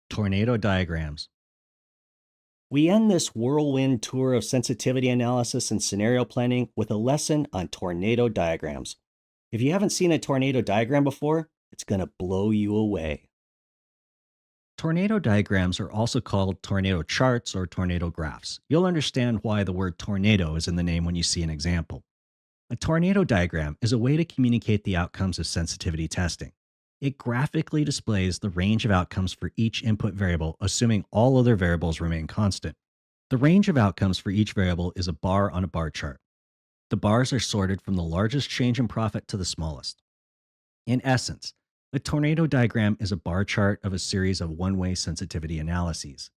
Tornado diagrams. We end this whirlwind tour of sensitivity analysis and scenario planning with a lesson on tornado diagrams. If you haven't seen a tornado diagram before, it's going to blow you away. Tornado diagrams are also called tornado charts or tornado graphs. You'll understand why the word tornado is in the name when you see an example. A tornado diagram is a way to communicate the outcomes of sensitivity testing. It graphically displays the range of outcomes for each input variable, assuming all other variables remain constant. The range of outcomes for each variable is a bar on a bar chart. The bars are sorted from the largest change in profit to the smallest. In essence, a tornado diagram is a bar chart of a series of one-way sensitivity analyses.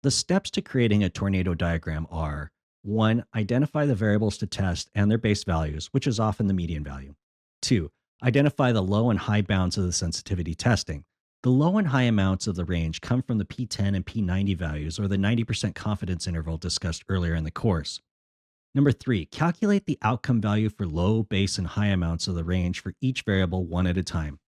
The steps to creating a tornado diagram are: 1. Identify the variables to test and their base values, which is often the median value. 2. Identify the low and high bounds of the sensitivity testing. The low and high amounts of the range come from the P10 and P90 values, or the 90% confidence interval discussed earlier in the course. Number 3, calculate the outcome value for low, base, and high amounts of the range for each variable one at a time.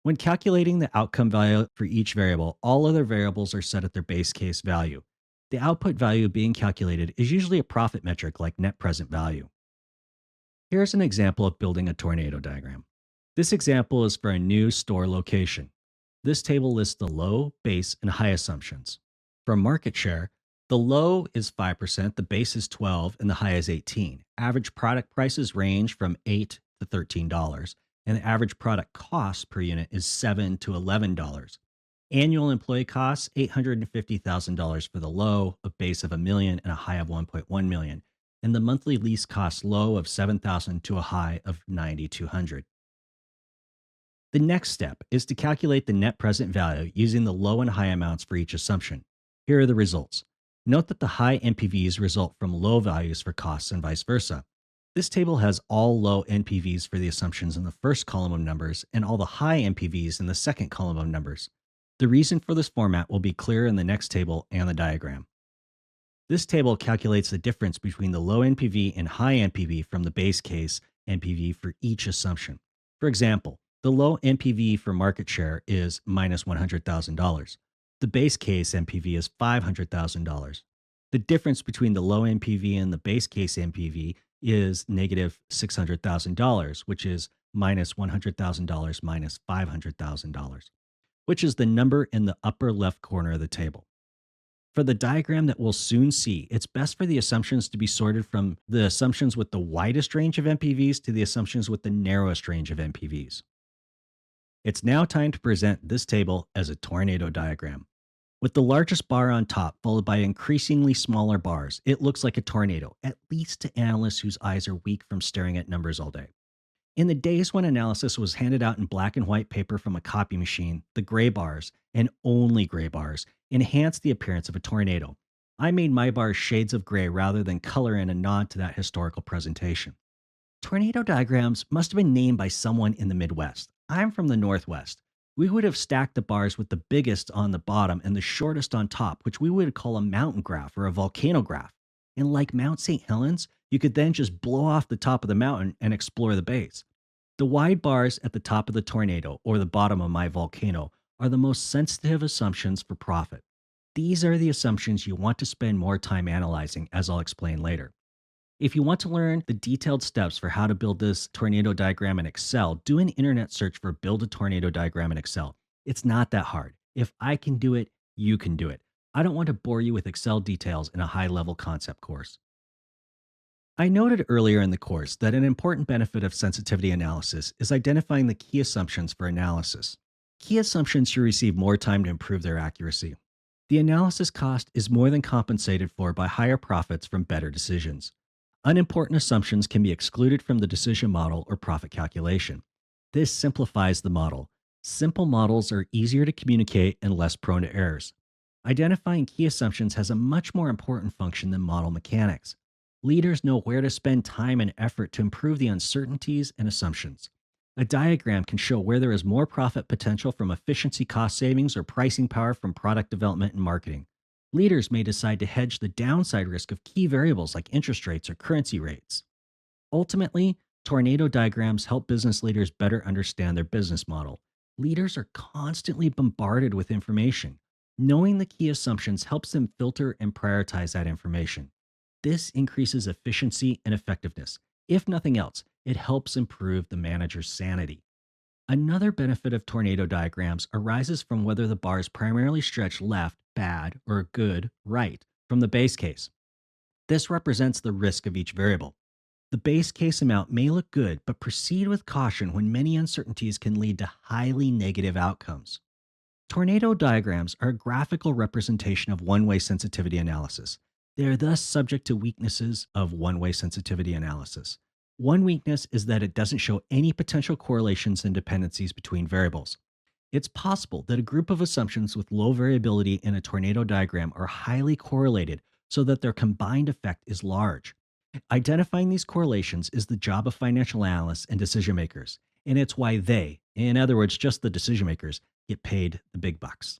When calculating the outcome value for each variable, all other variables are set at their base case value. The output value being calculated is usually a profit metric like net present value. Here's an example of building a tornado diagram. This example is for a new store location. This table lists the low, base, and high assumptions. For market share, the low is 5%, the base is 12, and the high is 18. Average product prices range from $8 to $13, and the average product cost per unit is $7 to $11. Annual employee costs $850,000 for the low, a base of $1 million, and a high of $1.1 million, and the monthly lease costs low of $7,000 to a high of $9,200. The next step is to calculate the net present value using the low and high amounts for each assumption. Here are the results. Note that the high NPVs result from low values for costs and vice versa. This table has all low NPVs for the assumptions in the first column of numbers and all the high NPVs in the second column of numbers. The reason for this format will be clear in the next table and the diagram. This table calculates the difference between the low NPV and high NPV from the base case NPV for each assumption. For example, the low NPV for market share is minus $100,000. The base case NPV is $500,000. The difference between the low NPV and the base case NPV is negative $600,000, which is minus $100,000 minus $500,000, which is the number in the upper left corner of the table. For the diagram that we'll soon see, it's best for the assumptions to be sorted from the assumptions with the widest range of NPVs to the assumptions with the narrowest range of NPVs. It's now time to present this table as a tornado diagram. With the largest bar on top, followed by increasingly smaller bars, it looks like a tornado, at least to analysts whose eyes are weak from staring at numbers all day. In the days when analysis was handed out in black and white paper from a copy machine, the gray bars, and only gray bars, enhanced the appearance of a tornado. I made my bars shades of gray rather than color in a nod to that historical presentation. Tornado diagrams must have been named by someone in the Midwest. I'm from the Northwest. We would have stacked the bars with the biggest on the bottom and the shortest on top, which we would call a mountain graph or a volcano graph. And like Mount St. Helens, you could then just blow off the top of the mountain and explore the base. The wide bars at the top of the tornado or the bottom of my volcano are the most sensitive assumptions for profit. These are the assumptions you want to spend more time analyzing, as I'll explain later. If you want to learn the detailed steps for how to build this tornado diagram in Excel, do an internet search for Build a Tornado Diagram in Excel. It's not that hard. If I can do it, you can do it. I don't want to bore you with Excel details in a high-level concept course. I noted earlier in the course that an important benefit of sensitivity analysis is identifying the key assumptions for analysis. Key assumptions should receive more time to improve their accuracy. The analysis cost is more than compensated for by higher profits from better decisions. Unimportant assumptions can be excluded from the decision model or profit calculation. This simplifies the model. Simple models are easier to communicate and less prone to errors. Identifying key assumptions has a much more important function than model mechanics. Leaders know where to spend time and effort to improve the uncertainties and assumptions. A diagram can show where there is more profit potential from efficiency cost savings or pricing power from product development and marketing. Leaders may decide to hedge the downside risk of key variables like interest rates or currency rates. Ultimately, tornado diagrams help business leaders better understand their business model. Leaders are constantly bombarded with information. Knowing the key assumptions helps them filter and prioritize that information. This increases efficiency and effectiveness. If nothing else, it helps improve the manager's sanity. Another benefit of tornado diagrams arises from whether the bars primarily stretch left, bad, or good, right, from the base case. This represents the risk of each variable. The base case amount may look good, but proceed with caution when many uncertainties can lead to highly negative outcomes. Tornado diagrams are a graphical representation of one way sensitivity analysis. They are thus subject to weaknesses of one way sensitivity analysis. One weakness is that it doesn't show any potential correlations and dependencies between variables. It's possible that a group of assumptions with low variability in a tornado diagram are highly correlated so that their combined effect is large. Identifying these correlations is the job of financial analysts and decision makers, and it's why they, in other words, just the decision makers, get paid the big bucks.